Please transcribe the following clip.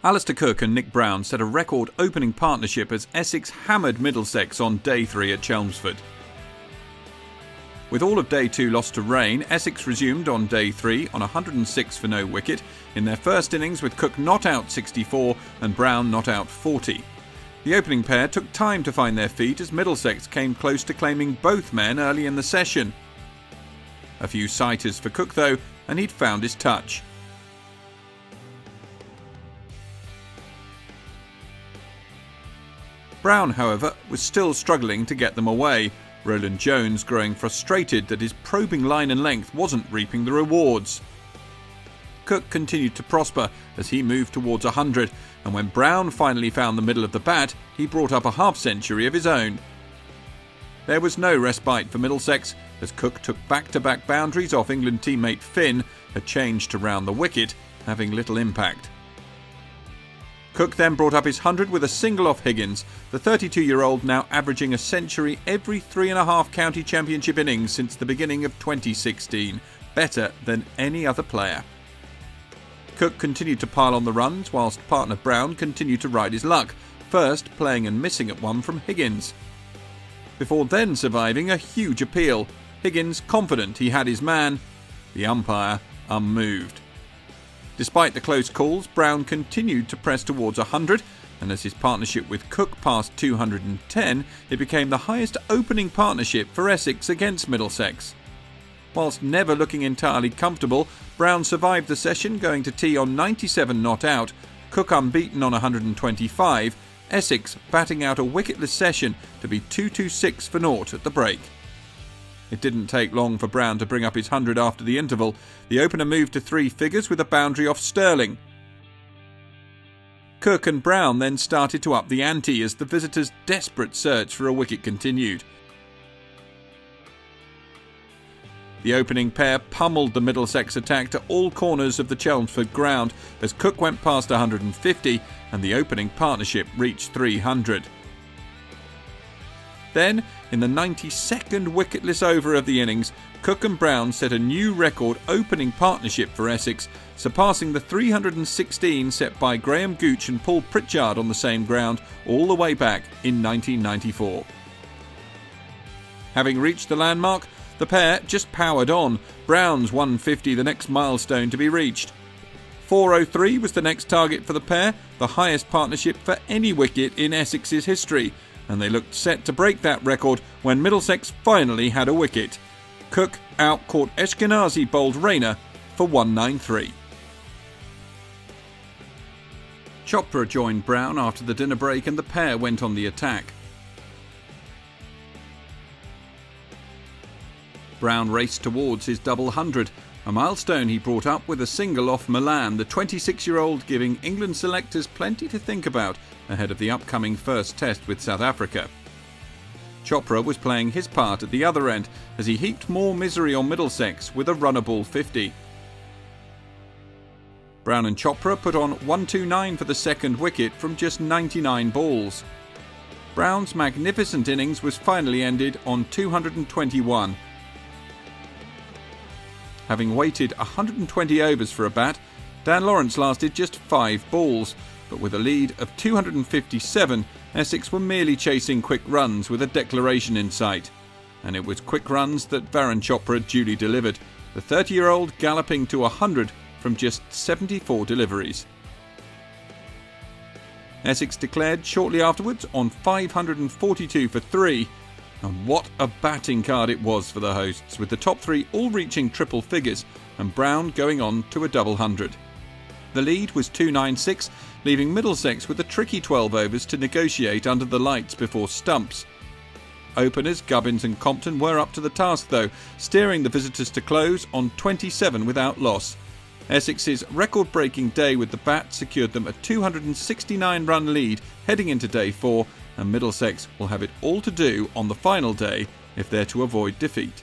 Alistair Cook and Nick Brown set a record opening partnership as Essex hammered Middlesex on day 3 at Chelmsford. With all of day 2 lost to rain, Essex resumed on day 3 on 106 for no wicket in their first innings, with Cook not out 64 and Brown not out 40. The opening pair took time to find their feet as Middlesex came close to claiming both men early in the session. A few sighters for Cook though, and he'd found his touch. Brown, however, was still struggling to get them away, Roland Jones growing frustrated that his probing line and length wasn't reaping the rewards. Cook continued to prosper as he moved towards 100, and when Brown finally found the middle of the bat, he brought up a half-century of his own. There was no respite for Middlesex as Cook took back-to-back boundaries off England teammate Finn, a change to round the wicket, having little impact. Cook then brought up his 100 with a single off Higgins, the 32-year-old now averaging a century every 3.5 county championship innings since the beginning of 2016, better than any other player. Cook continued to pile on the runs whilst partner Brown continued to ride his luck, first playing and missing at one from Higgins, before then surviving a huge appeal, Higgins confident he had his man, the umpire unmoved. Despite the close calls, Brown continued to press towards 100, and as his partnership with Cook passed 210, it became the highest opening partnership for Essex against Middlesex. Whilst never looking entirely comfortable, Brown survived the session, going to tee on 97 not out, Cook unbeaten on 125, Essex batting out a wicketless session to be 226 for naught at the break. It didn't take long for Brown to bring up his 100 after the interval. The opener moved to 3 figures with a boundary off Sterling. Cook and Brown then started to up the ante as the visitors' desperate search for a wicket continued. The opening pair pummeled the Middlesex attack to all corners of the Chelmsford ground as Cook went past 150 and the opening partnership reached 300. Then, in the 92nd wicketless over of the innings, Cook and Brown set a new record opening partnership for Essex, surpassing the 316 set by Graham Gooch and Paul Pritchard on the same ground all the way back in 1994. Having reached the landmark, the pair just powered on, Brown's 150 the next milestone to be reached. 403 was the next target for the pair, the highest partnership for any wicket in Essex's history, and they looked set to break that record when Middlesex finally had a wicket. Cook out-caught Ashkenazi bowled Rayner for 193. Chopra joined Brown after the dinner break and the pair went on the attack. Brown raced towards his double 100, a milestone he brought up with a single off Milan, the 26-year-old giving England selectors plenty to think about ahead of the upcoming first test with South Africa. Chopra was playing his part at the other end as he heaped more misery on Middlesex with a runnable 50. Brown and Chopra put on 129 for the second wicket from just 99 balls. Brown's magnificent innings was finally ended on 221. Having waited 120 overs for a bat, Dan Lawrence lasted just 5 balls, but with a lead of 257, Essex were merely chasing quick runs with a declaration in sight. And it was quick runs that Varun Chopra duly delivered, the 30-year-old galloping to 100 from just 74 deliveries. Essex declared shortly afterwards on 542 for 3. And what a batting card it was for the hosts, with the top 3 all reaching triple figures and Brown going on to a double 100. The lead was 296, leaving Middlesex with a tricky 12 overs to negotiate under the lights before stumps. Openers Gubbins and Compton were up to the task though, steering the visitors to close on 27 without loss. Essex's record-breaking day with the bat secured them a 269-run lead heading into day 4, and Middlesex will have it all to do on the final day if they're to avoid defeat.